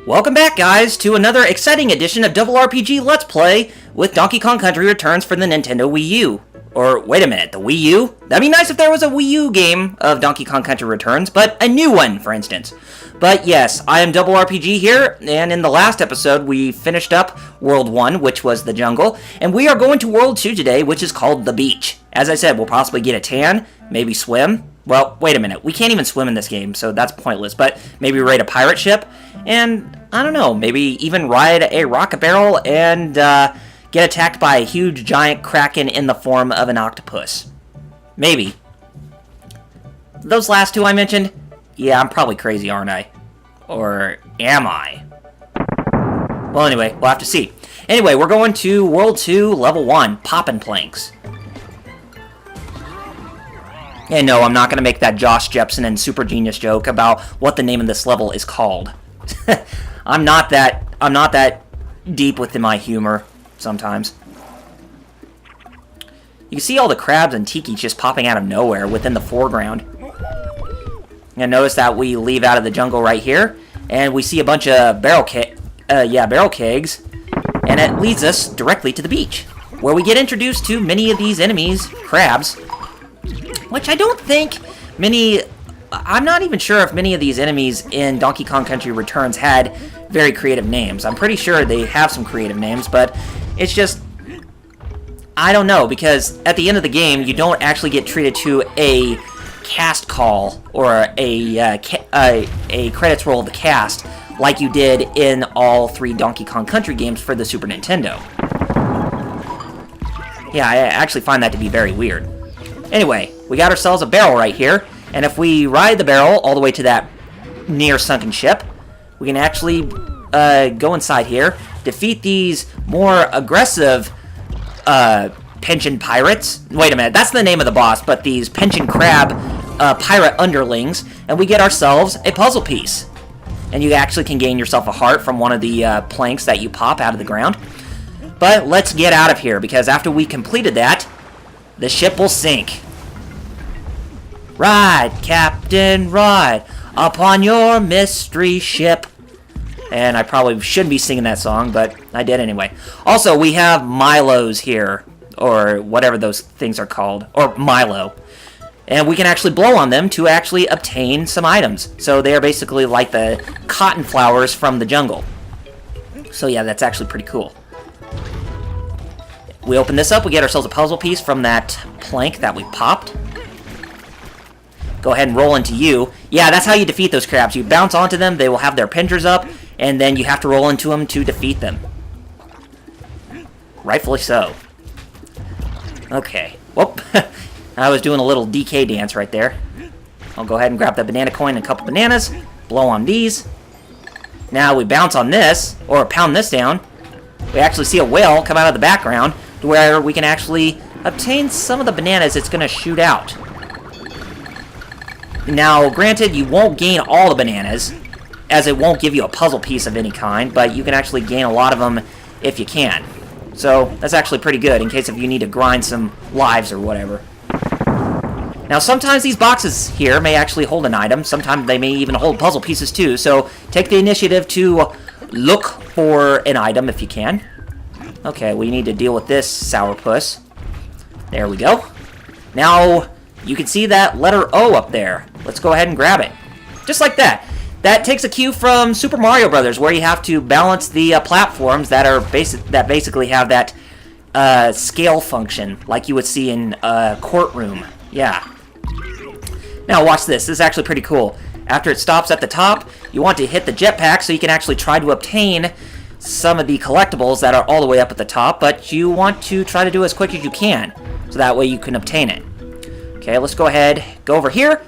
Welcome back, guys, to another exciting edition of RRPG Let's Play with Donkey Kong Country Returns for the Nintendo Wii U. Or, wait a minute, the Wii U? That'd be nice if there was a Wii U game of Donkey Kong Country Returns, but a new one, for instance. But yes, I am RRPG here, and in the last episode, we finished up World 1, which was the jungle, and we are going to World 2 today, which is called the beach. As I said, we'll possibly get a tan, maybe swim. Well, wait a minute, we can't even swim in this game, so that's pointless, but maybe raid a pirate ship, and, I don't know, maybe even ride a rocket barrel and get attacked by a huge giant kraken in the form of an octopus. Maybe. Those last two I mentioned? Yeah, I'm probably crazy, aren't I? Or am I? Well, anyway, we'll have to see. Anyway, we're going to World 2, Level 1, Poppin' Planks. And no, I'm not going to make that Josh Jepson and Super Genius joke about what the name of this level is called. I'm not that deep within my humor sometimes. You can see all the crabs and tikis just popping out of nowhere within the foreground. And notice that we leave out of the jungle right here, and we see a bunch of barrel kegs, and it leads us directly to the beach, where we get introduced to many of these enemies, crabs, which I don't think I'm not even sure if many of these enemies in Donkey Kong Country Returns had very creative names. I'm pretty sure they have some creative names, but it's just, I don't know, because at the end of the game, you don't actually get treated to a cast call or a credits roll of the cast like you did in all three Donkey Kong Country games for the Super Nintendo. Yeah, I actually find that to be very weird. Anyway, we got ourselves a barrel right here, and if we ride the barrel all the way to that near sunken ship, we can actually go inside here, defeat these more aggressive pension pirates. Wait a minute, that's the name of the boss, but these pension crab pirate underlings, and we get ourselves a puzzle piece. And you actually can gain yourself a heart from one of the planks that you pop out of the ground. But let's get out of here, because after we completed that, the ship will sink. Ride, Captain, ride upon your mystery ship. And I probably shouldn't be singing that song, but I did anyway. Also, we have Milos here, or whatever those things are called, or Milo. And we can actually blow on them to actually obtain some items. So they are basically like the cotton flowers from the jungle. So yeah, that's actually pretty cool. We open this up, we get ourselves a puzzle piece from that plank that we popped. Go ahead and roll into you. Yeah, that's how you defeat those crabs. You bounce onto them, they will have their pincers up, and then you have to roll into them to defeat them. Rightfully so. Okay. Whoop. I was doing a little DK dance right there. I'll go ahead and grab the banana coin and a couple bananas, blow on these. Now we bounce on this, or pound this down. We actually see a whale come out of the background to where we can actually obtain some of the bananas it's going to shoot out. Now, granted, you won't gain all the bananas, as it won't give you a puzzle piece of any kind, but you can actually gain a lot of them if you can. So, that's actually pretty good, in case if you need to grind some lives or whatever. Now, sometimes these boxes here may actually hold an item, sometimes they may even hold puzzle pieces too, so take the initiative to look for an item if you can. Okay, we need to deal with this sourpuss. There we go. Now, you can see that letter O up there. Let's go ahead and grab it. Just like that. That takes a cue from Super Mario Brothers, where you have to balance the platforms that are basically have that scale function, like you would see in a courtroom. Yeah. Now watch this. This is actually pretty cool. After it stops at the top, you want to hit the jetpack so you can actually try to obtain some of the collectibles that are all the way up at the top, but you want to try to do as quick as you can, so that way you can obtain it. Okay, let's go ahead, go over here,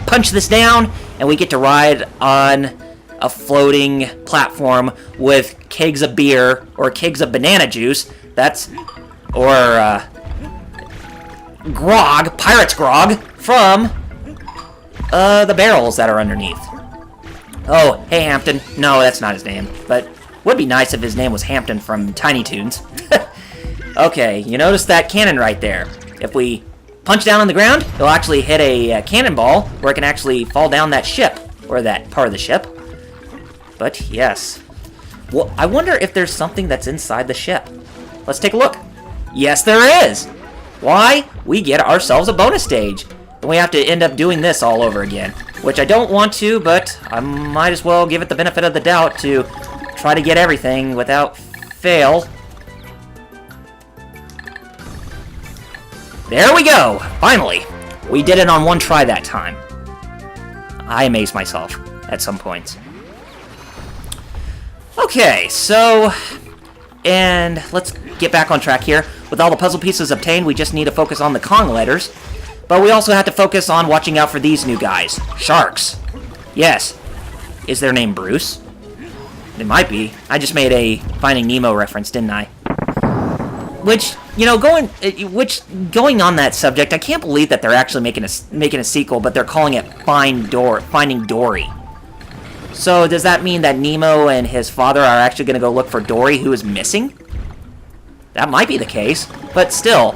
punch this down, and we get to ride on a floating platform with kegs of beer, or kegs of banana juice, or grog, pirate's grog, from the barrels that are underneath. Oh, hey Hampton. No, that's not his name, but would be nice if his name was Hampton from Tiny Toons. Okay, you notice that cannon right there. If we punch down on the ground, it'll actually hit a cannonball where it can actually fall down that ship, or that part of the ship. But yes. Well, I wonder if there's something that's inside the ship. Let's take a look. Yes, there is! Why? We get ourselves a bonus stage. And we have to end up doing this all over again. Which I don't want to, but I might as well give it the benefit of the doubt to try to get everything without fail. There we go! Finally! We did it on one try that time. I amaze myself at some points. Okay, so... And let's get back on track here. With all the puzzle pieces obtained, we just need to focus on the Kong letters. But we also have to focus on watching out for these new guys. Sharks. Yes. Is their name Bruce? It might be. I just made a Finding Nemo reference, didn't I? Which, you know, going on that subject, I can't believe that they're actually making a sequel, but they're calling it Finding Dory. So does that mean that Nemo and his father are actually going to go look for Dory, who is missing? That might be the case, but still,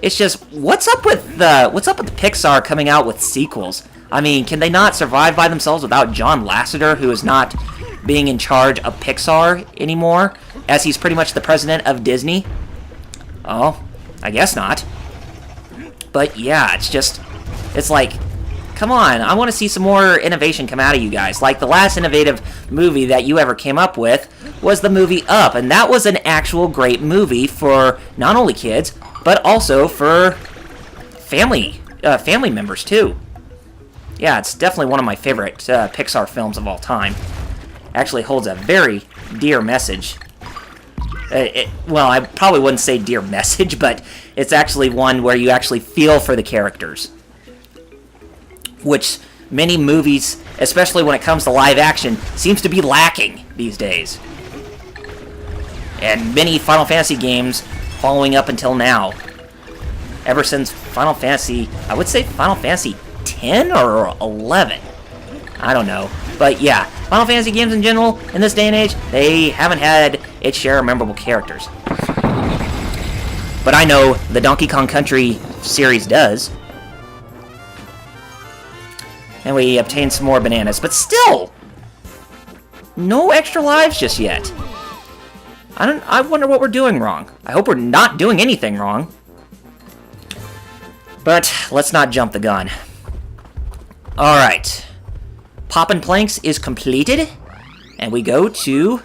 it's just what's up with the Pixar coming out with sequels? I mean, can they not survive by themselves without John Lasseter, who is not being in charge of Pixar anymore, as he's pretty much the president of Disney? Oh, I guess not. But yeah, it's like, come on, I want to see some more innovation come out of you guys. Like, the last innovative movie that you ever came up with was the movie Up, and that was an actual great movie for not only kids, but also for family members, too. Yeah, it's definitely one of my favorite Pixar films of all time. Actually holds a very dear message. Well, I probably wouldn't say dear message, but it's actually one where you actually feel for the characters. Which many movies, especially when it comes to live action, seems to be lacking these days. And many Final Fantasy games following up until now. Ever since Final Fantasy, I would say Final Fantasy 10 or 11. I don't know. But yeah, Final Fantasy games in general, in this day and age, they haven't had its share of memorable characters. But I know the Donkey Kong Country series does. And we obtain some more bananas. But still, no extra lives just yet. I wonder what we're doing wrong. I hope we're not doing anything wrong. But let's not jump the gun. Alright. Poppin' Planks is completed, and we go to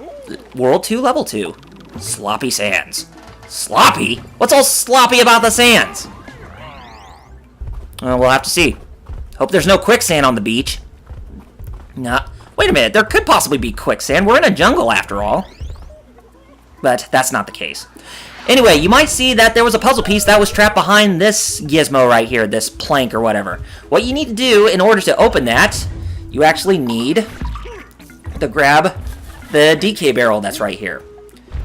World 2, Level 2. Sloppy Sands. Sloppy? What's all sloppy about the sands? We'll have to see. Hope there's no quicksand on the beach. Nah. Wait a minute, there could possibly be quicksand. We're in a jungle, after all. But that's not the case. Anyway, you might see that there was a puzzle piece that was trapped behind this gizmo right here, this plank or whatever. What you need to do in order to open that, you actually need to grab the DK barrel that's right here.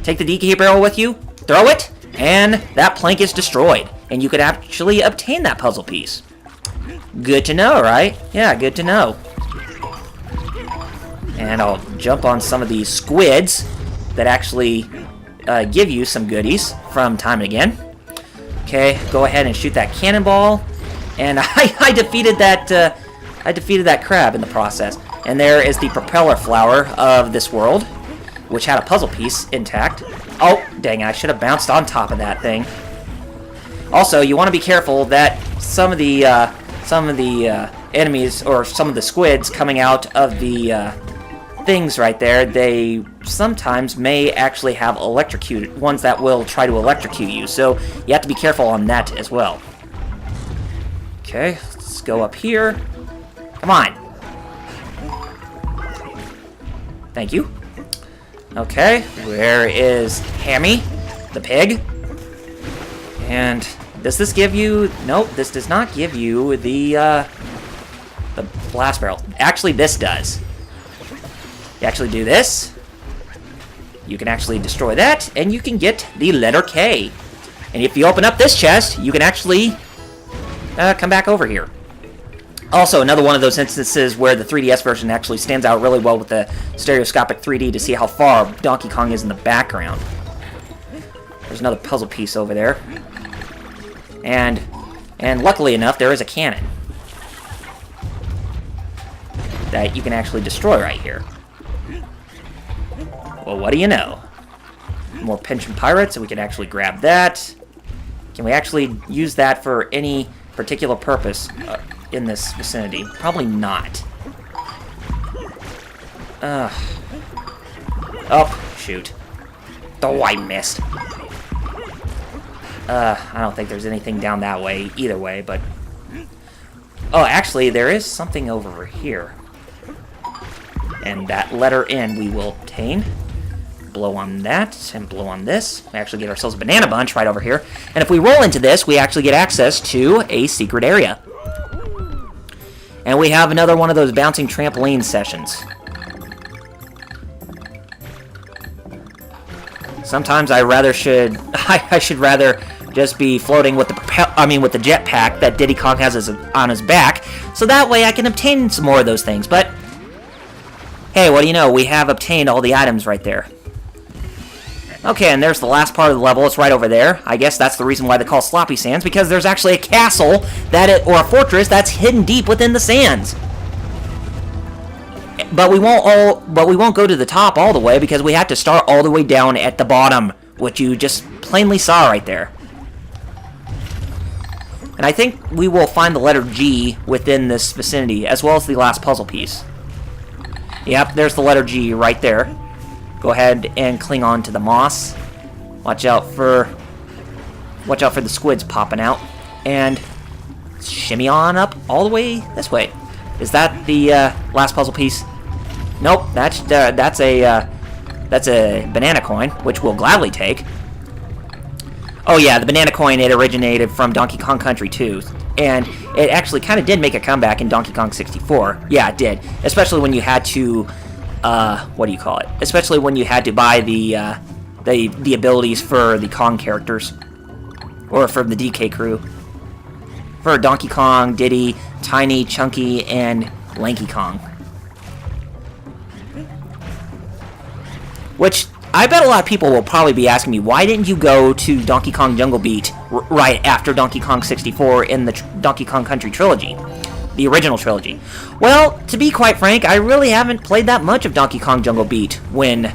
Take the DK barrel with you, throw it, and that plank is destroyed. And you could actually obtain that puzzle piece. Good to know, right? Yeah, good to know. And I'll jump on some of these squids that actually give you some goodies from time and again. Okay, go ahead and shoot that cannonball. And I defeated that crab in the process. And there is the propeller flower of this world, which had a puzzle piece intact. Oh, dang it, I should have bounced on top of that thing. Also, you want to be careful that some of the enemies, or some of the squids coming out of the things right there, they sometimes may actually have electrocuted ones that will try to electrocute you, so you have to be careful on that as well. Okay, let's go up here. Come on. Thank you. Okay, where is Hammy, the pig? And does this give you... Nope, this does not give you the blast barrel. Actually, this does. You actually do this. You can actually destroy that, and you can get the letter K. And if you open up this chest, you can actually come back over here. Also, another one of those instances where the 3DS version actually stands out really well with the stereoscopic 3D to see how far Donkey Kong is in the background. There's another puzzle piece over there. And luckily enough, there is a cannon that you can actually destroy right here. Well, what do you know? More pension pirates, so we can actually grab that. Can we actually use that for any particular purpose in this vicinity? Probably not. Oh, shoot. Oh, I missed. I don't think there's anything down that way either way, but... Oh, actually, there is something over here. And that letter N we will obtain. Blow on that, and blow on this. We actually get ourselves a banana bunch right over here. And if we roll into this, we actually get access to a secret area. And we have another one of those bouncing trampoline sessions. Sometimes I should rather just be floating with the with the jetpack that Diddy Kong has on his back, so that way I can obtain some more of those things. But hey, what do you know? We have obtained all the items right there. Okay, and there's the last part of the level. It's right over there. I guess that's the reason why they call Sloppy Sands, because there's actually a castle or a fortress that's hidden deep within the sands. But we won't go to the top all the way, because we have to start all the way down at the bottom, which you just plainly saw right there. And I think we will find the letter G within this vicinity, as well as the last puzzle piece. Yep, there's the letter G right there. Go ahead and cling on to the moss. Watch out for the squids popping out. And shimmy on up all the way this way. Is that the last puzzle piece? Nope, that's a banana coin, which we'll gladly take. Oh yeah, the banana coin, it originated from Donkey Kong Country 2. And it actually kind of did make a comeback in Donkey Kong 64. Yeah, it did. Especially when you had to, what do you call it? Especially when you had to buy the abilities for the Kong characters. Or from the DK crew. For Donkey Kong, Diddy, Tiny, Chunky, and Lanky Kong. Which, I bet a lot of people will probably be asking me, why didn't you go to Donkey Kong Jungle Beat right after Donkey Kong 64 in the Donkey Kong Country trilogy? The original trilogy. Well, to be quite frank, I really haven't played that much of Donkey Kong Jungle Beat when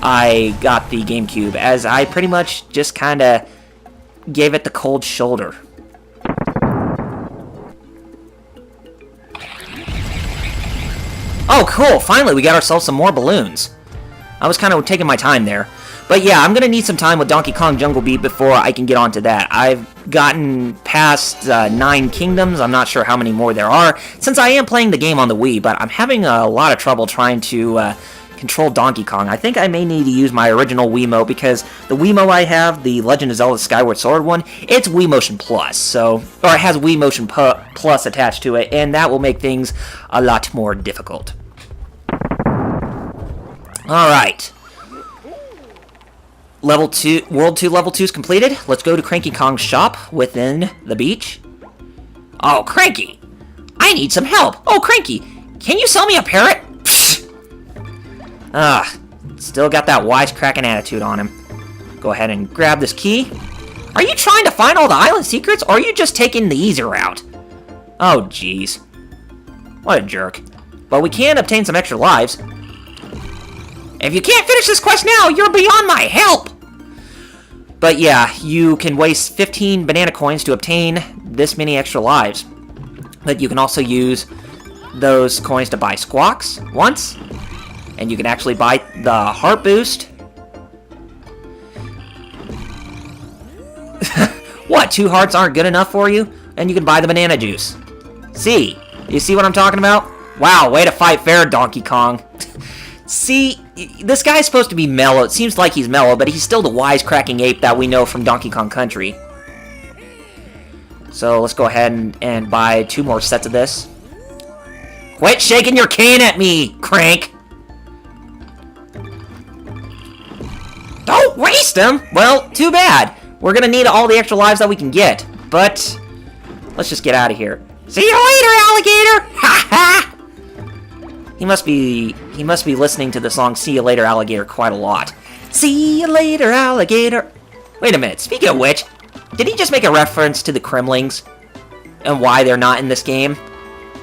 I got the GameCube, as I pretty much just kind of gave it the cold shoulder. Oh, cool! Finally, we got ourselves some more balloons. I was kind of taking my time there. But yeah, I'm going to need some time with Donkey Kong Jungle Beat before I can get onto that. I've gotten past 9 kingdoms. I'm not sure how many more there are, since I am playing the game on the Wii, but I'm having a lot of trouble trying to control Donkey Kong. I think I may need to use my original Wiimote, because the Wiimote I have, the Legend of Zelda Skyward Sword one, it's Wii Motion Plus, or it has Wii Motion Plus attached to it, and that will make things a lot more difficult. Alright. World 2 Level 2 is completed. Let's go to Cranky Kong's shop within the beach. Oh, Cranky! I need some help! Oh, Cranky! Can you sell me a parrot? Still got that wisecracking attitude on him. Go ahead and grab this key. Are you trying to find all the island secrets, or are you just taking the easy route? Oh, jeez. What a jerk. But we can obtain some extra lives. If you can't finish this quest now, you're beyond my help! But yeah, you can waste 15 banana coins to obtain this many extra lives. But you can also use those coins to buy squawks once. And you can actually buy the heart boost. What, 2 hearts aren't good enough for you? And you can buy the banana juice. See? You see what I'm talking about? Wow, way to fight fair, Donkey Kong. See, this guy's supposed to be mellow. It seems like he's mellow, but he's still the wisecracking ape that we know from Donkey Kong Country. So let's go ahead and buy 2 more sets of this. Quit shaking your cane at me, Crank! Don't waste them! Well, too bad. We're gonna need all the extra lives that we can get. But let's just get out of here. See you later, alligator! Ha ha! He must be listening to the song See You Later, Alligator quite a lot. See you later, alligator. Wait a minute, speaking of which, did he just make a reference to the Kremlings? And why they're not in this game?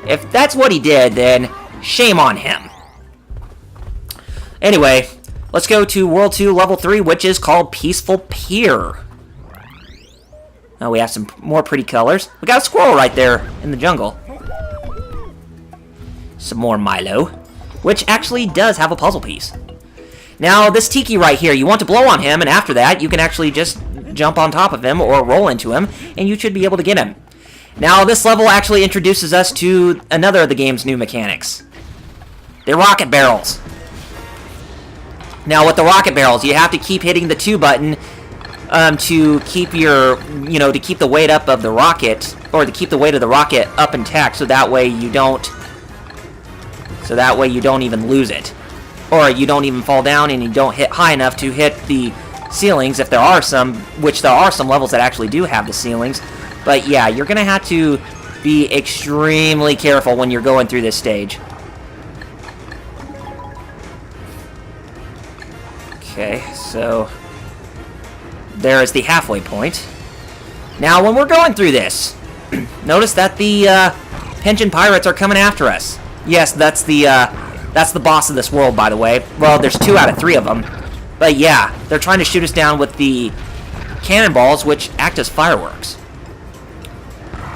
If that's what he did, then shame on him. Anyway, let's go to World 2, Level 3, which is called Peaceful Pier. Oh, we have some more pretty colors. We got a squirrel right there in the jungle. Some more Milo, which actually does have a puzzle piece. Now, this Tiki right here, you want to blow on him, and after that, you can actually just jump on top of him or roll into him, and you should be able to get him. Now, this level actually introduces us to another of the game's new mechanics. The rocket barrels. Now, with the rocket barrels, you have to keep hitting the 2 button to keep your, to keep the weight up of the rocket, or to keep the weight of the rocket up intact, so that way you don't even lose it. Or you don't even fall down and you don't hit high enough to hit the ceilings, if there are some, which there are some levels that actually do have the ceilings. But yeah, you're going to have to be extremely careful when you're going through this stage. Okay, so there is the halfway point. Now, when we're going through this, notice that the pension pirates are coming after us. Yes, that's the boss of this world, by the way. Well, there's 2 out of 3 of them. But yeah, they're trying to shoot us down with the cannonballs, which act as fireworks.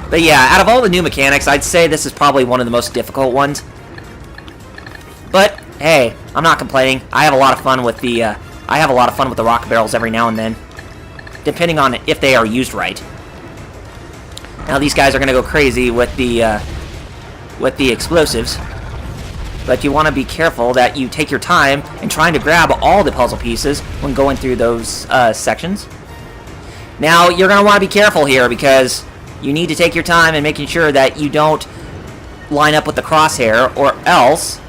But yeah, out of all the new mechanics, I'd say this is probably one of the most difficult ones. But hey, I'm not complaining. I have a lot of fun with the rocket barrels every now and then, depending on if they are used right. Now these guys are going to go crazy with the explosives, but you want to be careful that you take your time in trying to grab all the puzzle pieces when going through those sections. Now you're going to want to be careful here, because you need to take your time in making sure that you don't line up with the crosshair, or else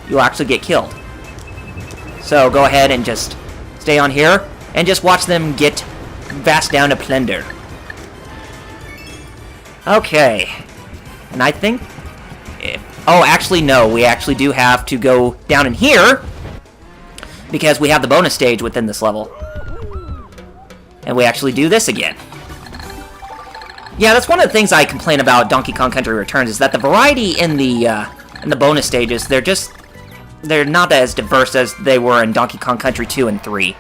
you'll actually get killed. So go ahead and just stay on here and just watch them get vast down to plunder. Okay, and I think... Oh, actually, no. We actually do have to go down in here, because we have the bonus stage within this level. And we actually do this again. Yeah, that's one of the things I complain about Donkey Kong Country Returns, is that the variety in the bonus stages, they're not as diverse as they were in Donkey Kong Country 2 and 3.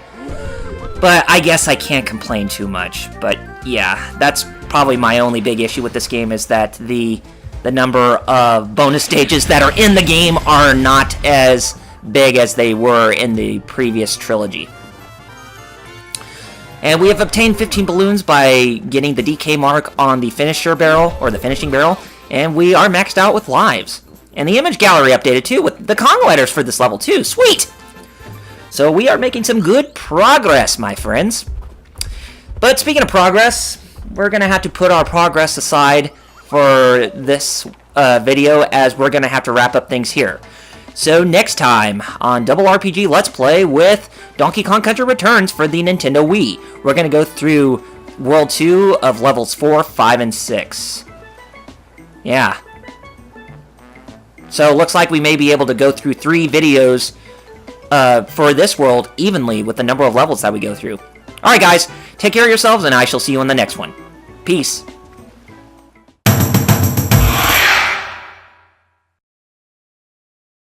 But I guess I can't complain too much. But yeah, that's probably my only big issue with this game, is that the number of bonus stages that are in the game are not as big as they were in the previous trilogy. And we have obtained 15 balloons by getting the DK mark on the finisher barrel, or the finishing barrel, and we are maxed out with lives. And the image gallery updated too, with the Kong letters for this level too. Sweet! So we are making some good progress, my friends. But speaking of progress, we're going to have to put our progress aside for this video, as we're going to have to wrap up things here. So next time on Double RPG Let's Play with Donkey Kong Country Returns for the Nintendo Wii, we're going to go through World 2 of levels 4, 5, and 6. Yeah. So it looks like we may be able to go through 3 videos for this world evenly with the number of levels that we go through. Alright guys, take care of yourselves, and I shall see you in the next one. Peace.